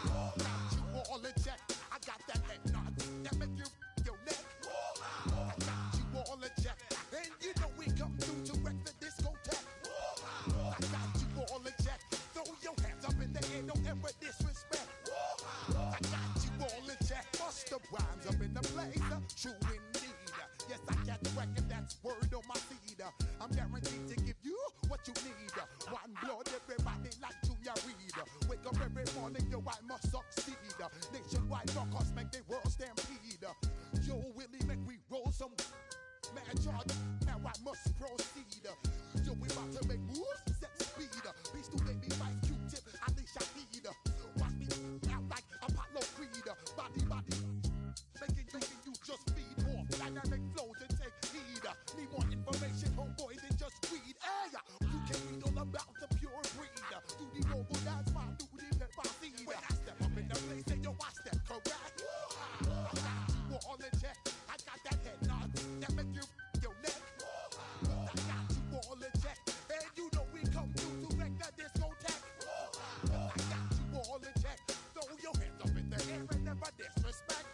Got you all in check. I got that head nod that make you your neck. I got you all in check. And you know we come through to wreck the discotheque. I got you all in check. Throw your hands up in the air, don't ever disrespect. I got you all in check. Bust the rhymes up in the place. True indeed. Yes, I got the record, that's word on my feed. I'm guaranteed to give you what you need. One blood, everybody like Junior Reed. Wake up every morning, yo, I must succeed. Nationwide knockouts make the world stampede. Yo, Willie, make we roll some mad charge. Now I must proceed. Yo, we about to make moves, set speed. Beast to make me fight Q-tip, Ali Shaheed. Watch me out like Apollo Creed. Body, making you just feed off dynamic flows and take heed. Need more information, homeboy, than just read. Hey, you can read all about the pure breed. Do the noble dance, my duty, pepper seed. When I step up in the place, say yo, I step correct. I got you all in check. I got that head nod that make you your neck. I got you all in check. And you know we come through to wreck the discotheque. I got you all in check. Throw your hands up in the air and never disrespect.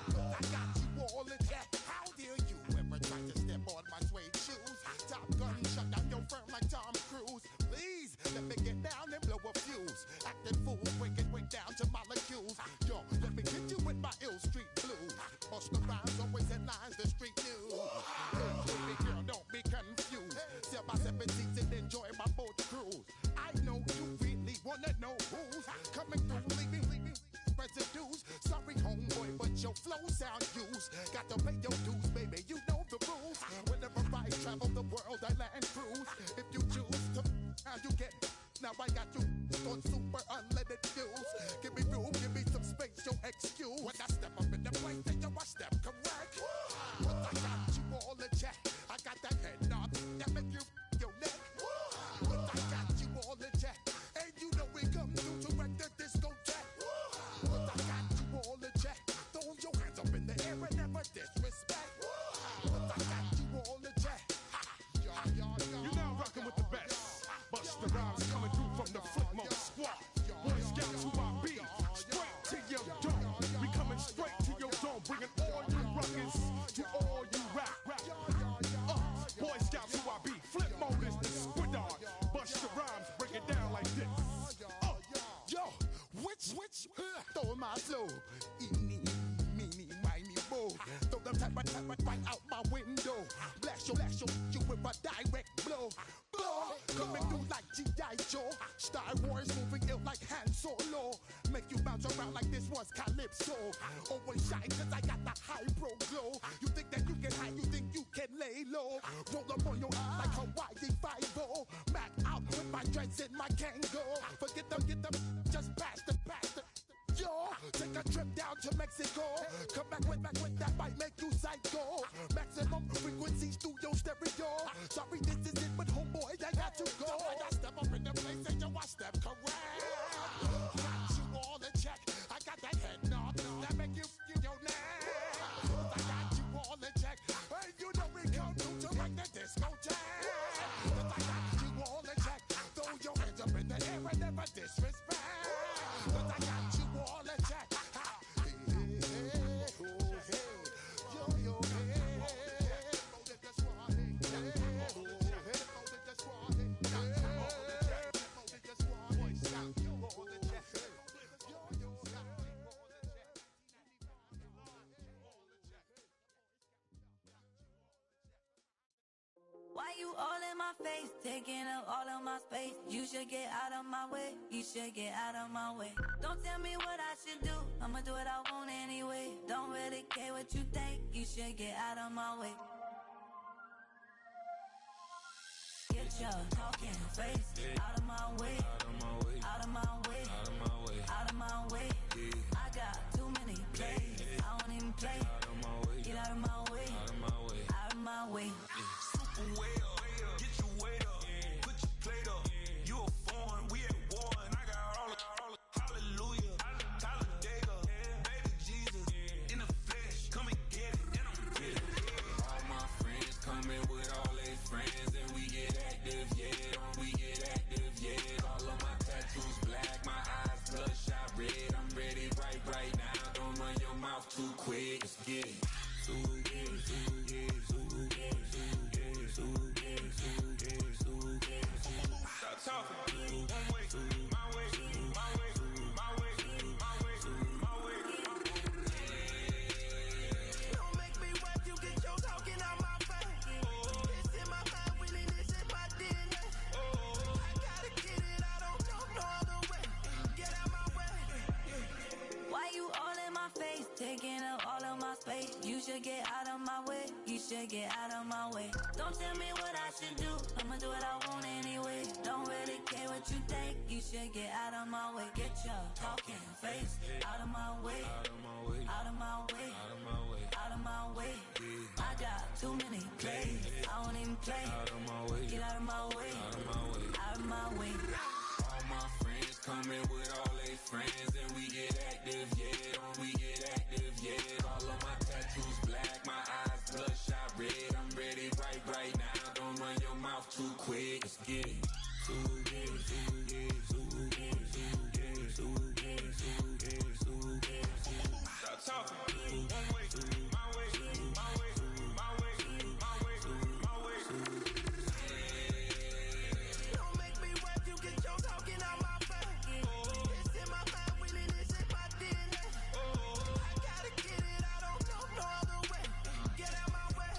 I got you all in check. How dare you ever try to step on my suede shoes? Top Gun shut down your firm like Tom Cruise. Please let me get down and blow a fuse. Acting fool, breaking way down to molecules. Yo, let me hit you with my ill street blues. Bust the rhymes, always headlines, the street news. Hey, baby girl, don't be confused. Sell my 17s and enjoy my boat cruise. I know you really wanna know who's coming through, leaving residues. Sorry, homeboy, but your flow sound used. Got to pay your dues, baby, you know the rules. Whenever I travel the world, I land cruise. If you choose to, how you get. Now I got you on super unleaded fuels. Give me room, give me some space, your excuse. When I step up in the place, then you I step correct. But I got you all in check. I got that head nod that make you your neck. But I got you all in check. And you know we come through to wreck the discotheque. But I got you all in check. Throw your hands up in the air and never disrespect. But I got you all in check. You're now rocking with the best. Bust the rhymes coming through from the Flip Mode Squad. Boy Scouts who I be. Straight to your dome. We coming straight to your dome. Bringing all you rockers to all you rap. Boy Scouts who I be. Flip Mode is the squid on. Bust the rhymes, break it down like this. Yo, which, throw my flow. Eeny, meeny, miny, mo. Throw them type right out my window. Blast you with a direct blow. Coming through like G.I. Joe. Star Wars moving ill like Han Solo. Make you bounce around like this was Calypso. Always shine cause I got the high pro glow. You think that you can hide, you think you can lay low. Roll up on your ass like Hawaii 5-0. Mac out with my dreads in my Kango. Forget them, get them, just pass the. Yo, take a trip down to Mexico. Come back with that might make you psycho. Maximum frequency studio stereo. Sorry, this is it, but homeboy, I got to go. I got step up in the place and yo, I step correct. Got you all in check. I got that head nod that make you your neck. I got you all in check. And you know we come to wreck the discotheque. I got you all in check. Throw your hands up in the air and never disrespect. But I got you all in check. Why you all in my face, taking up all of my space? You should get out of my way, you should get out of my way. Don't tell me what I should do, I'ma do what I want anyway. Don't really care what you think, you should get out of my way. Get your talking face out of my way, out of my way, out of my way, out of my way, out of my way. I got too many plays, I don't even play. Out of my way, get out of my way, out of my way, out of my way. Way up, get your weight up, put your plate up. You a foreign, we at war, and I got all the hallelujah, Talladega, baby Jesus, in the flesh, come and get it, and I'm get it. All my friends coming with all their friends, and we get active, yeah. We get active, yeah. All of my tattoos black, my eyes taking up all of my space. You should get out of my way. You should get out of my way. Don't tell me what I should do. I'ma do what I want anyway. Don't really care what you think. You should get out of my way. Get your talking face out of my way. Out of my way. Out of my way. Out of my way. Out of my way. I got too many plays. I won't even play. Out of my way. Get out of my way. Out of my way. Out of my way. All my friends coming with all they friends, and we get active, yeah. We get active, yeah. All of my tattoos black, my eyes bloodshot red. I'm ready right now. Don't run your mouth too quick. Let's get it. Stop talking. One way, my way, my way, my way, my way, my way. Don't make me wet, you get your talking out my face. It's in my mind, winning, it's in my DNA. I gotta get it, I don't know no other way. Get out my way.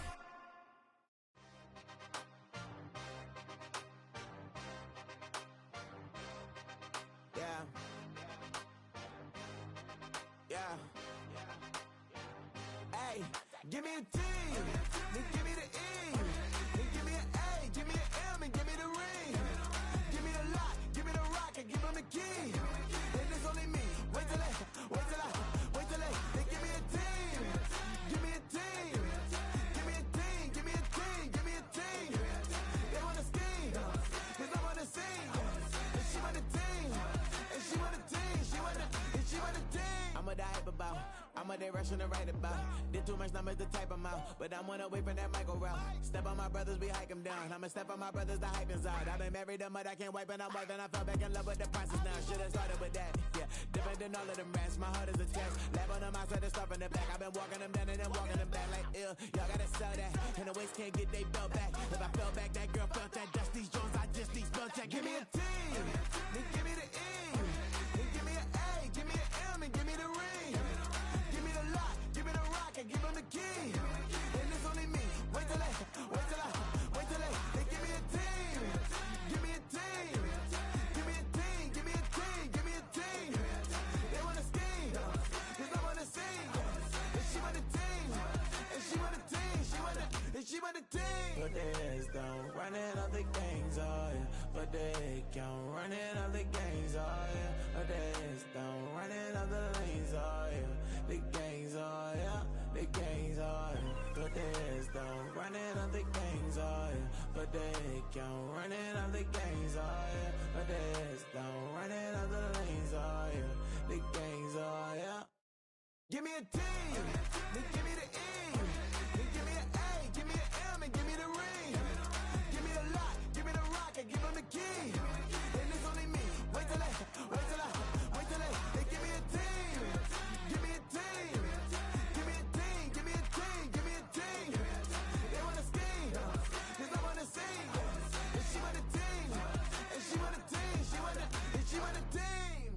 Yeah. Hey, give me a T, then give me the E, then give me an A, give me an M, and give me the ring. Give me the lock, give me the rock, and give him the key. And it's only me. Wait till they, then give me a team. Give me a team. Give me a team, give me a team, give me a team. They wanna scheme, 'cause I wanna sing. And she want a team, and she want a team, she want a team. I'm a die about, I'm a direction to write about. Did too much numbers to type them out, but I'm one away from that micro route. Step on my brothers, we hike them down. I'ma step on my brothers, the hype is out. I've been married them, but I can't wipe it out more than I fell back in love with the process now. Should've started with that, yeah. Different than all of them rats, my heart is a test. Lab on them outside, stuff in the back. I've been walking them down and then walking them back like ill. Y'all gotta sell that, and the waist can't get they belt back. If I fell back, that girl felt that. Dust these Jones, I just need spell check. Give me a T, then give me the E, then give me an A, give me an M, and give me the ring. Give me the lock, give me the rock, and give him the key. And it's only me. Wait till they, then give me a team. Give me a team. Give me a team, give me a team, give me a team. They wanna scheme, 'cause I wanna sing. And she want a team, and she want a team, she want a team. Put their heads down, running up the gangs, oh yeah. Put their head down, running up the gangs, oh yeah. Put their heads down, running up the lanes, oh yeah. The gangs, oh yeah. The gangs, oh yeah. Put their heads down, running up the gangs, oh yeah. Put their head down, running up the gangs, oh yeah. Put their heads down, running up the lanes, oh yeah. The gangs, oh yeah. Give me a T, then give me the E, then give me an A, give me an M, and give me the ring. Give me the lock, give me the rock, and give him the key. And it's only me. Wait till they, then give me a team. Give me a team. Give me a team, give me a team, give me a team. They wanna scheme, 'cause I wanna sing. And she want a team, and she want a team, she want a team.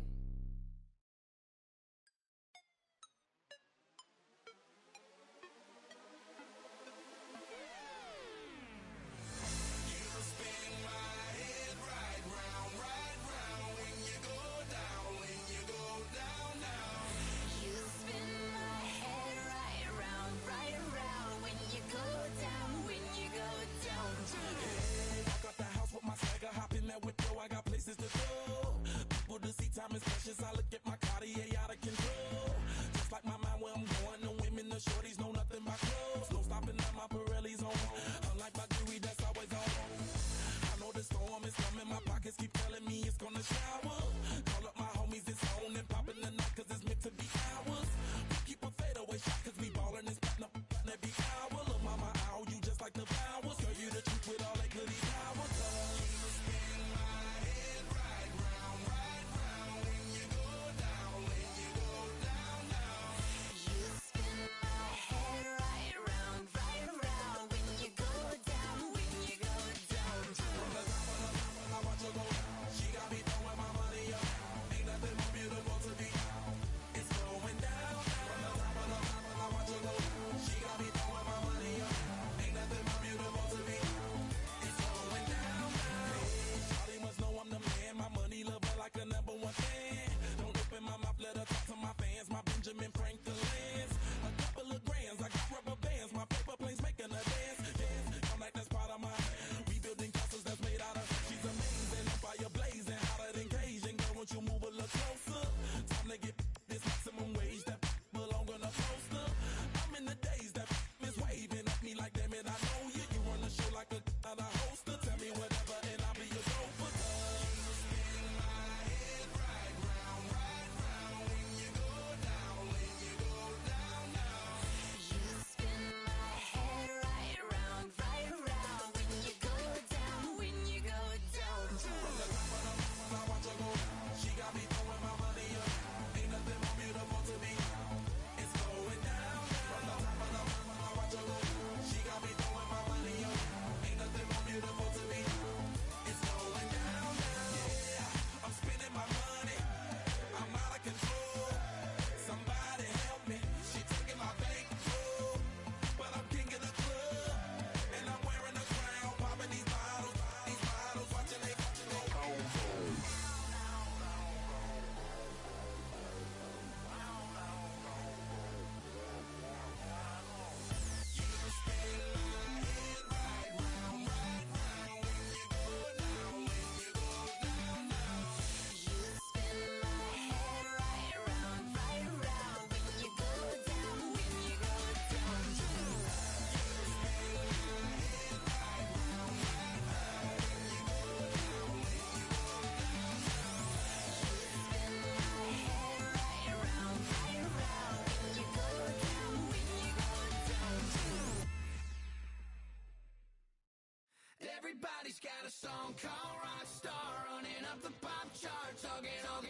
got a song called Rockstar, running up the pop charts, hugging all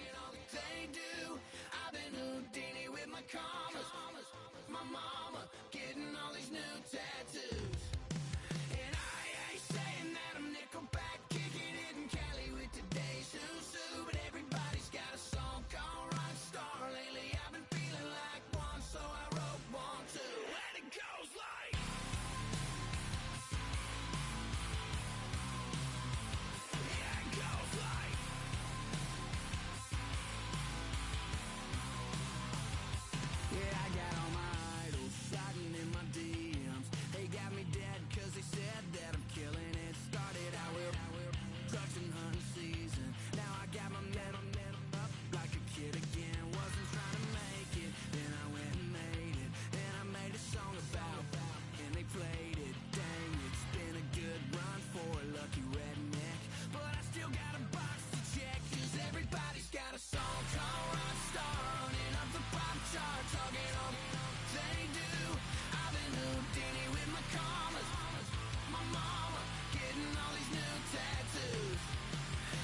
they do. I've been Houdini with my commas, my mama getting all these new tattoos. And I ain't saying that I'm Nickelback, kicking it in Cali with today's Susu, but everybody's got a song called Rockstar. Lately I've been feeling like one, so I wrote one too. And it goes like, yeah, it goes like, yeah, I got all my idols sliding in my DMs. They got me dead cause they said that I'm killing it. Started out with trucks and hunting season. Now I got my metal up like a kid again. Wasn't trying to make it, then I went and made it. Then I made a song about and they played it. Dang, it's been a good run for a lucky redneck, but I still got a box to check, cause everybody's got a song called Rockstar, running up the pop charts, hugging all they do. I've been Houdini with my commas, my mama getting all these new tattoos.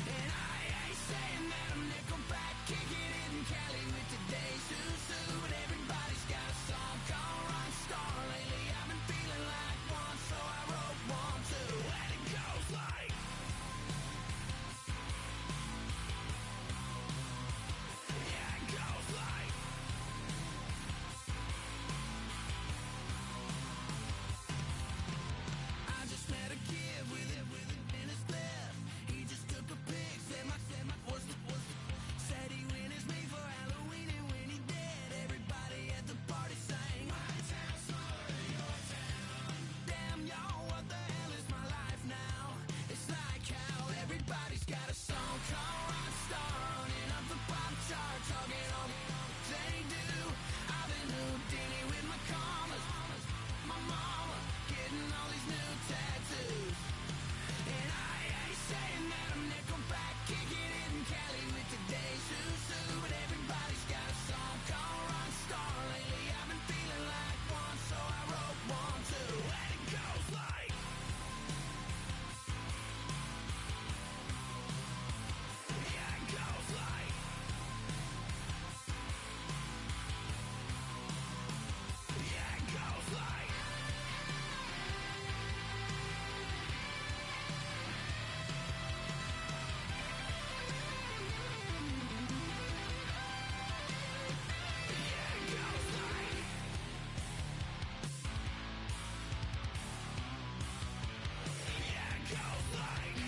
And I ain't saying that I'm Nickelback, kicking it in Cali with today's Susu, but everybody's got a song called Rockstar. Lately I've been feeling like one, so I wrote one too. And it goes like, yeah, it goes like, I just met a kid with it in his left. He just took a pic, said my was said he witnessed me for Halloween, and when he did, everybody at the party sang, my town smaller than your town. Damn, y'all, what the hell is my life now? It's like how everybody's got a song called Rockstar, running up the pop charts, hugging all they do. I've been Houdini with my commas, my mama getting all these new tattoos. And I ain't saying that I'm Nickelback, kicking it in Cali with today's Susu, but everybody's got a song called Rockstar. Lately I've been feeling like one, so I wrote one too. And it goes like, yeah, it goes like, yeah, it goes like, yeah, it goes like, yeah, it goes like.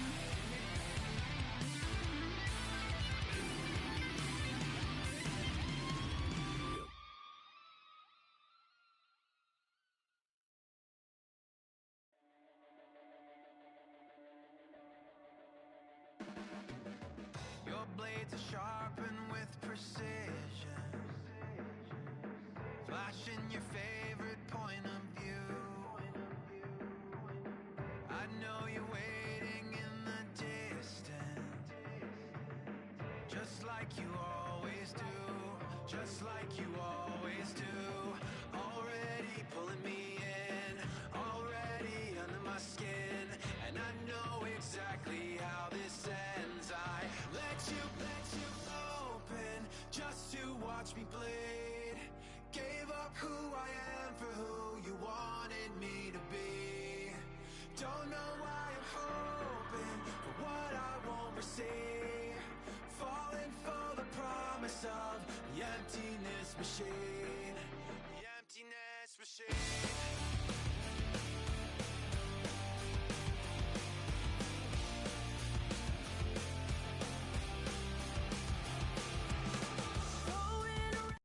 Your blades are sharpened with precision, flashing your favorite point of view. I know you're waiting in the distance, just like you always do, just like you always do. Already pulling me in, already under my skin, and I know exactly how this ends. I let you open just to watch me bleed.